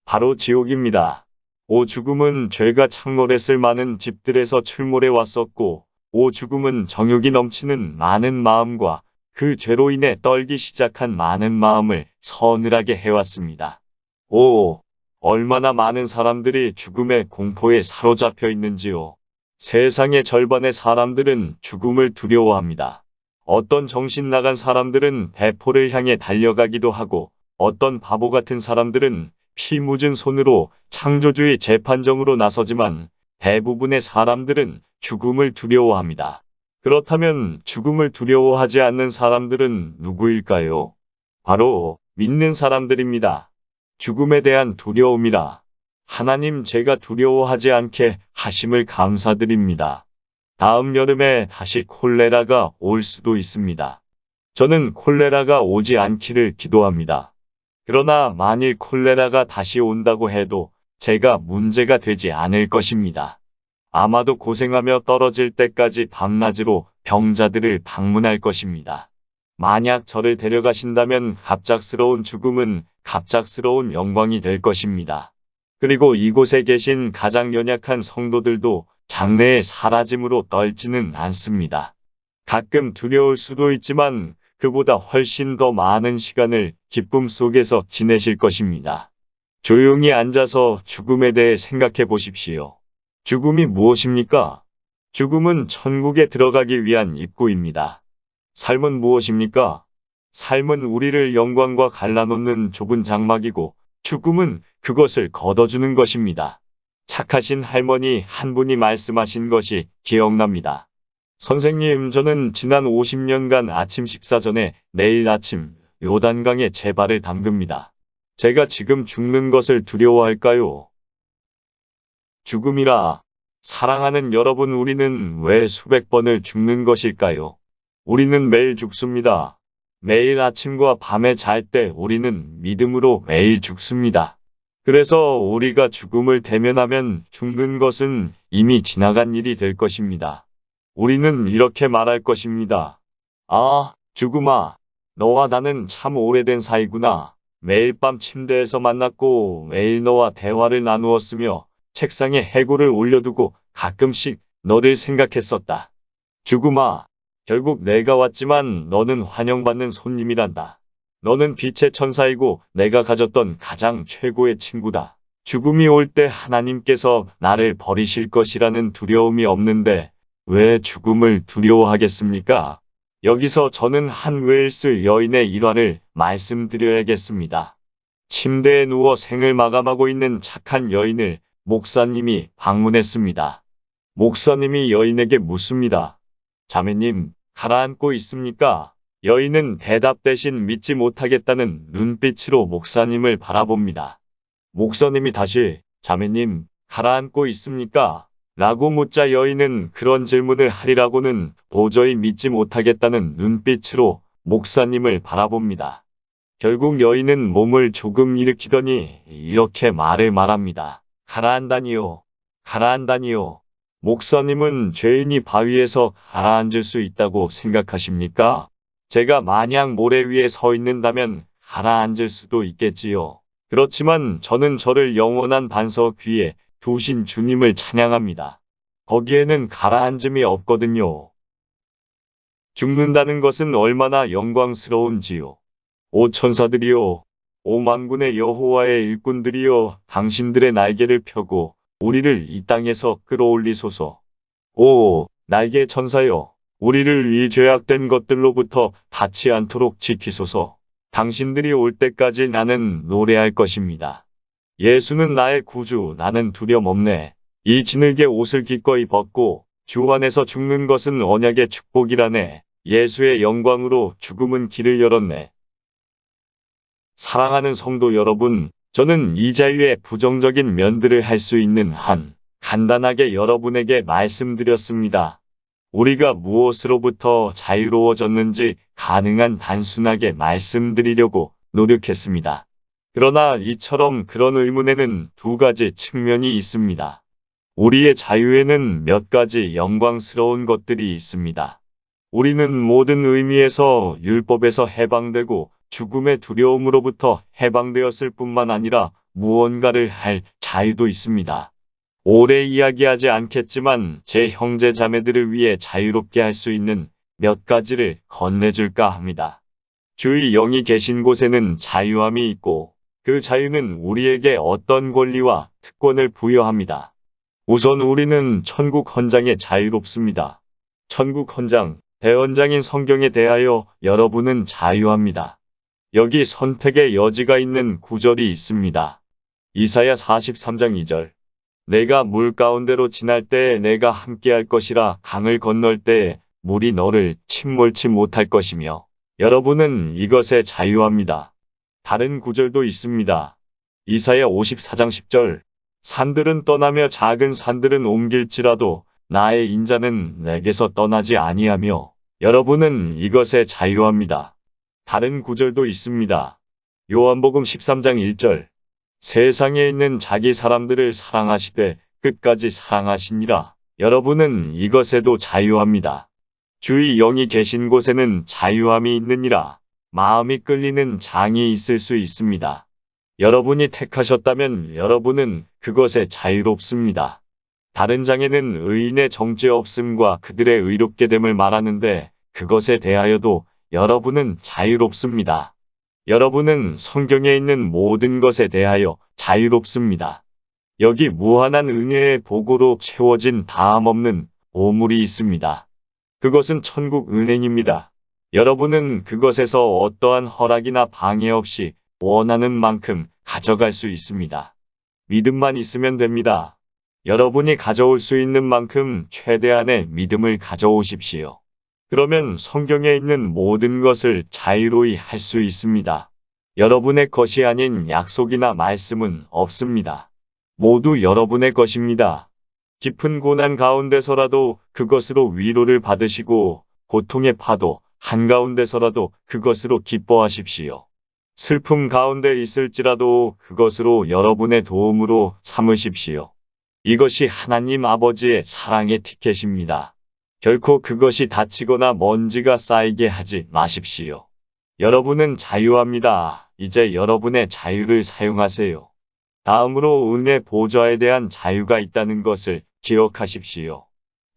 [SPEAKER 1] 바로 지옥입니다. 오, 죽음은 죄가 창궐했을 많은 집들에서 출몰해 왔었고, 오, 죽음은 정욕이 넘치는 많은 마음과 그 죄로 인해 떨기 시작한 많은 마음을 서늘하게 해왔습니다. 오, 얼마나 많은 사람들이 죽음의 공포에 사로잡혀 있는지요. 세상의 절반의 사람들은 죽음을 두려워합니다. 어떤 정신 나간 사람들은 대포를 향해 달려가기도 하고, 어떤 바보 같은 사람들은 피 묻은 손으로 창조주의 재판정으로 나서지만 대부분의 사람들은 죽음을 두려워합니다. 그렇다면 죽음을 두려워하지 않는 사람들은 누구일까요? 바로 믿는 사람들입니다. 죽음에 대한 두려움이라. 하나님, 제가 두려워하지 않게 하심을 감사드립니다. 다음 여름에 다시 콜레라가 올 수도 있습니다. 저는 콜레라가 오지 않기를 기도합니다. 그러나 만일 콜레라가 다시 온다고 해도 제가 문제가 되지 않을 것입니다. 아마도 고생하며 떨어질 때까지 밤낮으로 병자들을 방문할 것입니다. 만약 저를 데려가신다면 갑작스러운 죽음은 갑작스러운 영광이 될 것입니다. 그리고 이곳에 계신 가장 연약한 성도들도 장래의 사라짐으로 떨지는 않습니다. 가끔 두려울 수도 있지만 그보다 훨씬 더 많은 시간을 기쁨 속에서 지내실 것입니다. 조용히 앉아서 죽음에 대해 생각해 보십시오. 죽음이 무엇입니까? 죽음은 천국에 들어가기 위한 입구입니다. 삶은 무엇입니까? 삶은 우리를 영광과 갈라놓는 좁은 장막이고 죽음은 그것을 걷어주는 것입니다. 착하신 할머니 한 분이 말씀하신 것이 기억납니다. 선생님, 저는 지난 50년간 아침 식사 전에 매일 아침 요단강에 제 발을 담급니다. 제가 지금 죽는 것을 두려워할까요? 죽음이라. 사랑하는 여러분, 우리는 왜 수백 번을 죽는 것일까요? 우리는 매일 죽습니다. 매일 아침과 밤에 잘 때 우리는 믿음으로 매일 죽습니다. 그래서 우리가 죽음을 대면하면 죽는 것은 이미 지나간 일이 될 것입니다. 우리는 이렇게 말할 것입니다. 아, 죽음아, 너와 나는 참 오래된 사이구나. 매일 밤 침대에서 만났고 매일 너와 대화를 나누었으며 책상에 해골을 올려두고 가끔씩 너를 생각했었다. 죽음아, 결국 내가 왔지만 너는 환영받는 손님이란다. 너는 빛의 천사이고 내가 가졌던 가장 최고의 친구다. 죽음이 올 때 하나님께서 나를 버리실 것이라는 두려움이 없는데 왜 죽음을 두려워하겠습니까? 여기서 저는 한 웨일스 여인의 일화를 말씀드려야겠습니다. 침대에 누워 생을 마감하고 있는 착한 여인을 목사님이 방문했습니다. 목사님이 여인에게 묻습니다. 자매님, 가라앉고 있습니까? 여인은 대답 대신 믿지 못하겠다는 눈빛으로 목사님을 바라봅니다. 목사님이 다시, 자매님, 가라앉고 있습니까? 라고 묻자 여인은 그런 질문을 하리라고는 도저히 믿지 못하겠다는 눈빛으로 목사님을 바라봅니다. 결국 여인은 몸을 조금 일으키더니 이렇게 말합니다. 가라앉다니요. 가라앉다니요. 목사님은 죄인이 바위에서 가라앉을 수 있다고 생각하십니까? 제가 만약 모래 위에 서 있는다면 가라앉을 수도 있겠지요. 그렇지만 저는 저를 영원한 반석 위에 두신 주님을 찬양합니다. 거기에는 가라앉음이 없거든요. 죽는다는 것은 얼마나 영광스러운지요. 오 천사들이요, 오 만군의 여호와의 일꾼들이요, 당신들의 날개를 펴고 우리를 이 땅에서 끌어올리소서. 오 날개 천사여, 우리를 이 죄악된 것들로부터 닿지 않도록 지키소서. 당신들이 올 때까지 나는 노래할 것입니다. 예수는 나의 구주, 나는 두려움 없네. 이 진흙의 옷을 기꺼이 벗고 주 안에서 죽는 것은 언약의 축복이라네. 예수의 영광으로 죽음은 길을 열었네. 사랑하는 성도 여러분, 저는 이 자유의 부정적인 면들을 할 수 있는 한 간단하게 여러분에게 말씀드렸습니다. 우리가 무엇으로부터 자유로워졌는지 가능한 단순하게 말씀드리려고 노력했습니다. 그러나 이처럼 그런 의문에는 두 가지 측면이 있습니다. 우리의 자유에는 몇 가지 영광스러운 것들이 있습니다. 우리는 모든 의미에서 율법에서 해방되고 죽음의 두려움으로부터 해방되었을 뿐만 아니라 무언가를 할 자유도 있습니다. 오래 이야기하지 않겠지만 제 형제 자매들을 위해 자유롭게 할 수 있는 몇 가지를 건네줄까 합니다. 주의 영이 계신 곳에는 자유함이 있고 그 자유는 우리에게 어떤 권리와 특권을 부여합니다. 우선 우리는 천국 헌장에 자유롭습니다. 천국 헌장, 대헌장인 성경에 대하여 여러분은 자유합니다. 여기 선택의 여지가 있는 구절이 있습니다. 이사야 43장 2절. 내가 물 가운데로 지날 때에 내가 함께할 것이라. 강을 건널 때에 물이 너를 침몰치 못할 것이며. 여러분은 이것에 자유합니다. 다른 구절도 있습니다. 이사야 54장 10절. 산들은 떠나며 작은 산들은 옮길지라도 나의 인자는 내게서 떠나지 아니하며. 여러분은 이것에 자유합니다. 다른 구절도 있습니다. 요한복음 13장 1절. 세상에 있는 자기 사람들을 사랑하시되 끝까지 사랑하시니라. 여러분은 이것에도 자유합니다. 주의 영이 계신 곳에는 자유함이 있느니라. 마음이 끌리는 장이 있을 수 있습니다. 여러분이 택하셨다면 여러분은 그것에 자유롭습니다. 다른 장에는 의인의 정죄 없음과 그들의 의롭게 됨을 말하는데 그것에 대하여도 여러분은 자유롭습니다. 여러분은 성경에 있는 모든 것에 대하여 자유롭습니다. 여기 무한한 은혜의 복으로 채워진 다함없는 보물이 있습니다. 그것은 천국 은행입니다. 여러분은 그것에서 어떠한 허락이나 방해 없이 원하는 만큼 가져갈 수 있습니다. 믿음만 있으면 됩니다. 여러분이 가져올 수 있는 만큼 최대한의 믿음을 가져오십시오. 그러면 성경에 있는 모든 것을 자유로이 할 수 있습니다. 여러분의 것이 아닌 약속이나 말씀은 없습니다. 모두 여러분의 것입니다. 깊은 고난 가운데서라도 그것으로 위로를 받으시고 고통의 파도 한가운데서라도 그것으로 기뻐하십시오. 슬픔 가운데 있을지라도 그것으로 여러분의 도움으로 삼으십시오. 이것이 하나님 아버지의 사랑의 티켓입니다. 결코 그것이 다치거나 먼지가 쌓이게 하지 마십시오. 여러분은 자유합니다. 이제 여러분의 자유를 사용하세요. 다음으로 은혜 보좌에 대한 자유가 있다는 것을 기억하십시오.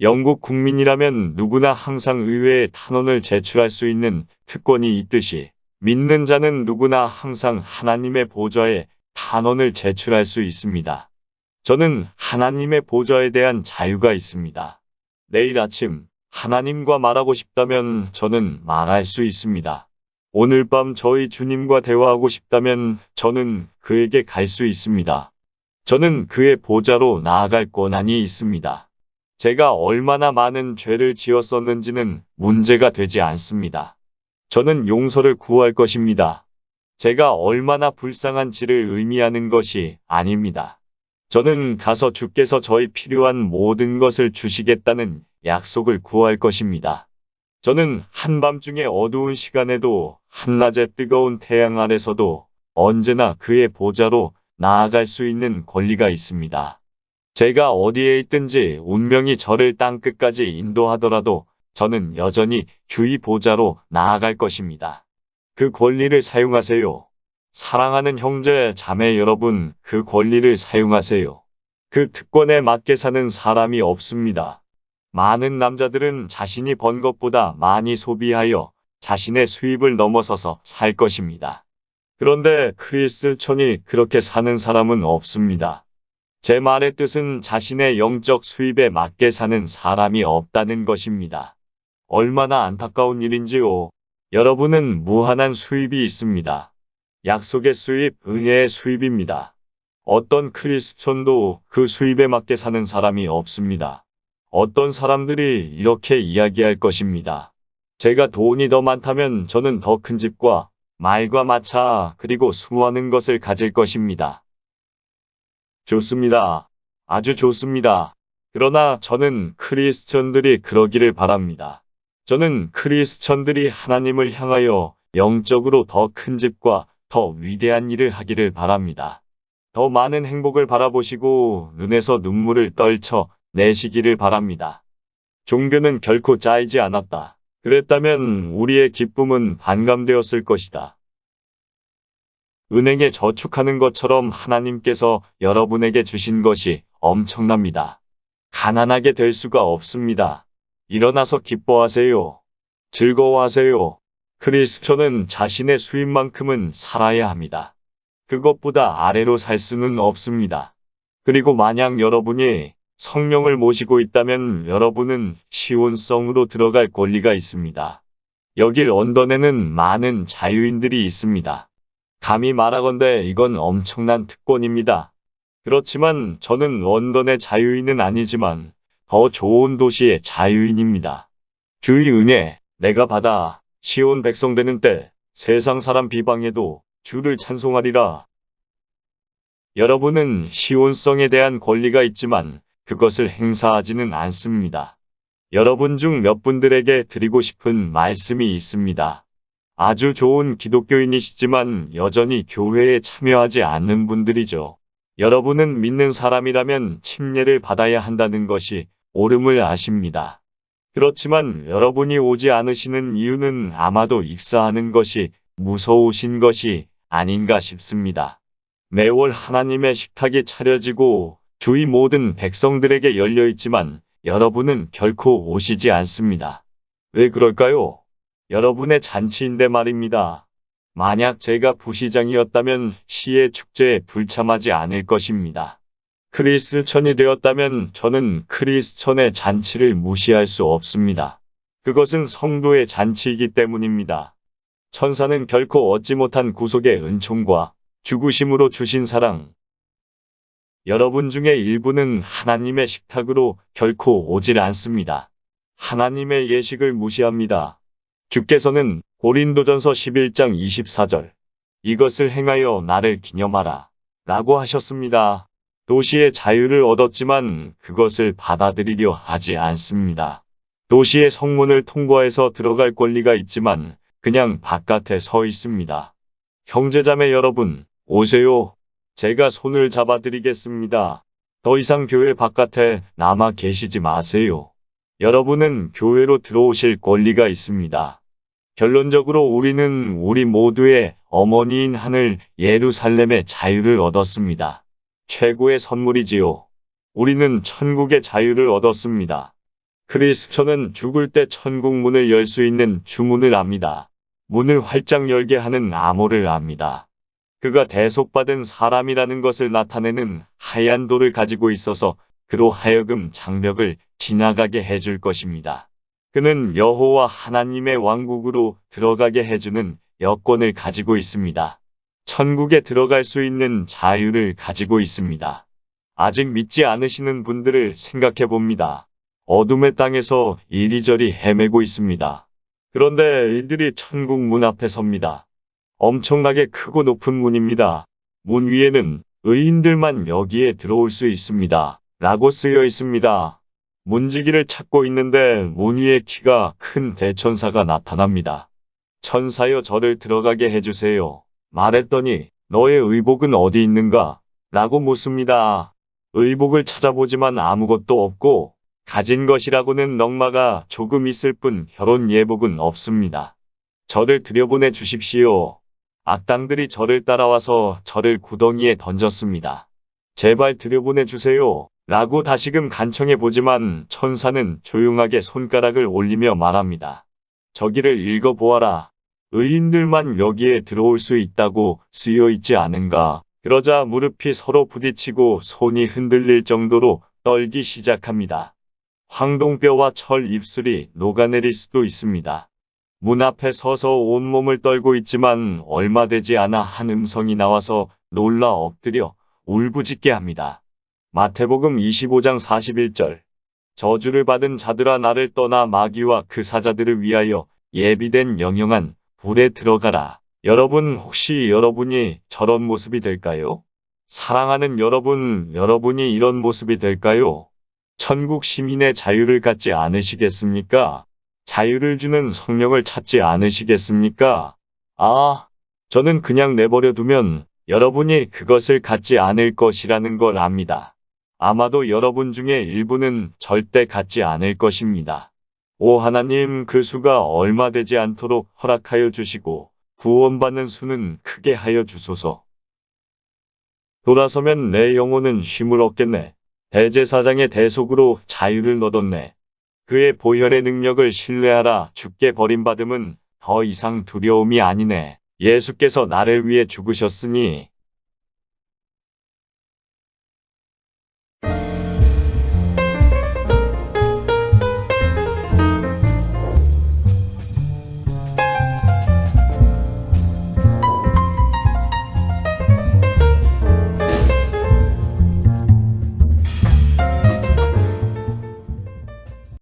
[SPEAKER 1] 영국 국민이라면 누구나 항상 의회에 탄원을 제출할 수 있는 특권이 있듯이 믿는 자는 누구나 항상 하나님의 보좌에 탄원을 제출할 수 있습니다. 저는 하나님의 보좌에 대한 자유가 있습니다. 내일 아침 하나님과 말하고 싶다면 저는 말할 수 있습니다. 오늘 밤 저희 주님과 대화하고 싶다면 저는 그에게 갈 수 있습니다. 저는 그의 보좌로 나아갈 권한이 있습니다. 제가 얼마나 많은 죄를 지었었는지는 문제가 되지 않습니다. 저는 용서를 구할 것입니다. 제가 얼마나 불쌍한지를 의미하는 것이 아닙니다. 저는 가서 주께서 저희 필요한 모든 것을 주시겠다는 약속을 구할 것입니다. 저는 한밤중에 어두운 시간에도 한낮에 뜨거운 태양 아래서도 언제나 그의 보좌로 나아갈 수 있는 권리가 있습니다. 제가 어디에 있든지 운명이 저를 땅끝까지 인도하더라도 저는 여전히 주의 보좌로 나아갈 것입니다. 그 권리를 사용하세요. 사랑하는 형제, 자매 여러분, 그 권리를 사용하세요. 그 특권에 맞게 사는 사람이 없습니다. 많은 남자들은 자신이 번 것보다 많이 소비하여 자신의 수입을 넘어서서 살 것입니다. 그런데 크리스천이 그렇게 사는 사람은 없습니다. 제 말의 뜻은 자신의 영적 수입에 맞게 사는 사람이 없다는 것입니다. 얼마나 안타까운 일인지요. 여러분은 무한한 수입이 있습니다. 약속의 수입, 은혜의 수입입니다. 어떤 크리스천도 그 수입에 맞게 사는 사람이 없습니다. 어떤 사람들이 이렇게 이야기할 것입니다. 제가 돈이 더 많다면 저는 더 큰 집과 말과 마차 그리고 수많은 것을 가질 것입니다. 좋습니다. 아주 좋습니다. 그러나 저는 크리스천들이 그러기를 바랍니다. 저는 크리스천들이 하나님을 향하여 영적으로 더 큰 집과 더 위대한 일을 하기를 바랍니다. 더 많은 행복을 바라보시고 눈에서 눈물을 떨쳐 내시기를 바랍니다. 종교는 결코 짜이지 않았다. 그랬다면 우리의 기쁨은 반감되었을 것이다. 은행에 저축하는 것처럼 하나님께서 여러분에게 주신 것이 엄청납니다. 가난하게 될 수가 없습니다. 일어나서 기뻐하세요. 즐거워하세요. 크리스천은 자신의 수입만큼은 살아야 합니다. 그것보다 아래로 살 수는 없습니다. 그리고 만약 여러분이 성령을 모시고 있다면 여러분은 시온성으로 들어갈 권리가 있습니다. 여기 런던에는 많은 자유인들이 있습니다. 감히 말하건대 이건 엄청난 특권입니다. 그렇지만 저는 런던의 자유인은 아니지만 더 좋은 도시의 자유인입니다. 주의 은혜, 내가 받아 시온 백성 되는 때 세상 사람 비방해도 주를 찬송하리라. 여러분은 시온성에 대한 권리가 있지만 그것을 행사하지는 않습니다. 여러분 중 몇 분들에게 드리고 싶은 말씀이 있습니다. 아주 좋은 기독교인이시지만 여전히 교회에 참여하지 않는 분들이죠. 여러분은 믿는 사람이라면 침례를 받아야 한다는 것이 옳음을 아십니다. 그렇지만 여러분이 오지 않으시는 이유는 아마도 익사하는 것이 무서우신 것이 아닌가 싶습니다. 매월 하나님의 식탁이 차려지고 주의 모든 백성들에게 열려 있지만 여러분은 결코 오시지 않습니다. 왜 그럴까요? 여러분의 잔치인데 말입니다. 만약 제가 부시장이었다면 시의 축제에 불참하지 않을 것입니다. 크리스천이 되었다면 저는 크리스천의 잔치를 무시할 수 없습니다. 그것은 성도의 잔치이기 때문입니다. 천사는 결코 얻지 못한 구속의 은총과 죽으심으로 주신 사랑. 여러분 중에 일부는 하나님의 식탁으로 결코 오질 않습니다. 하나님의 예식을 무시합니다. 주께서는 고린도전서 11장 24절 이것을 행하여 나를 기념하라 라고 하셨습니다. 도시의 자유를 얻었지만 그것을 받아들이려 하지 않습니다. 도시의 성문을 통과해서 들어갈 권리가 있지만 그냥 바깥에 서 있습니다. 형제자매 여러분, 오세요. 제가 손을 잡아드리겠습니다. 더 이상 교회 바깥에 남아 계시지 마세요. 여러분은 교회로 들어오실 권리가 있습니다. 결론적으로 우리는 우리 모두의 어머니인 하늘 예루살렘의 자유를 얻었습니다. 최고의 선물이지요. 우리는 천국의 자유를 얻었습니다. 크리스천은 죽을 때 천국 문을 열 수 있는 주문을 압니다. 문을 활짝 열게 하는 암호를 압니다. 그가 대속받은 사람이라는 것을 나타내는 하얀 돌을 가지고 있어서 그로 하여금 장벽을 지나가게 해줄 것입니다. 그는 여호와 하나님의 왕국으로 들어가게 해주는 여권을 가지고 있습니다. 천국에 들어갈 수 있는 자유를 가지고 있습니다. 아직 믿지 않으시는 분들을 생각해 봅니다. 어둠의 땅에서 이리저리 헤매고 있습니다. 그런데 이들이 천국 문 앞에 섭니다. 엄청나게 크고 높은 문입니다. 문 위에는 의인들만 여기에 들어올 수 있습니다. 라고 쓰여 있습니다. 문지기를 찾고 있는데 문 위에 키가 큰 대천사가 나타납니다. 천사여 저를 들어가게 해주세요. 말했더니 너의 의복은 어디 있는가? 라고 묻습니다. 의복을 찾아보지만 아무것도 없고 가진 것이라고는 넉마가 조금 있을 뿐 결혼 예복은 없습니다. 저를 들여보내 주십시오. 악당들이 저를 따라와서 저를 구덩이에 던졌습니다. 제발 들여보내 주세요. 라고 다시금 간청해 보지만 천사는 조용하게 손가락을 올리며 말합니다. 저기를 읽어보아라. 의인들만 여기에 들어올 수 있다고 쓰여 있지 않은가. 그러자 무릎이 서로 부딪히고 손이 흔들릴 정도로 떨기 시작합니다. 황동뼈와 철 입술이 녹아내릴 수도 있습니다. 문 앞에 서서 온몸을 떨고 있지만 얼마 되지 않아 한 음성이 나와서 놀라 엎드려 울부짖게 합니다. 마태복음 25장 41절. 저주를 받은 자들아 나를 떠나 마귀와 그 사자들을 위하여 예비된 영영한 불에 들어가라. 여러분 혹시 여러분이 저런 모습이 될까요? 사랑하는 여러분, 여러분이 이런 모습이 될까요? 천국 시민의 자유를 갖지 않으시겠습니까? 자유를 주는 성령을 찾지 않으시겠습니까? 저는 그냥 내버려 두면 여러분이 그것을 갖지 않을 것이라는 걸 압니다. 아마도 여러분 중에 일부는 절대 갖지 않을 것입니다. 오 하나님, 그 수가 얼마 되지 않도록 허락하여 주시고 구원받는 수는 크게 하여 주소서. 돌아서면 내 영혼은 쉼을 얻겠네. 대제사장의 대속으로 자유를 얻었네. 그의 보혈의 능력을 신뢰하라. 주께 버림받음은 더 이상 두려움이 아니네. 예수께서 나를 위해 죽으셨으니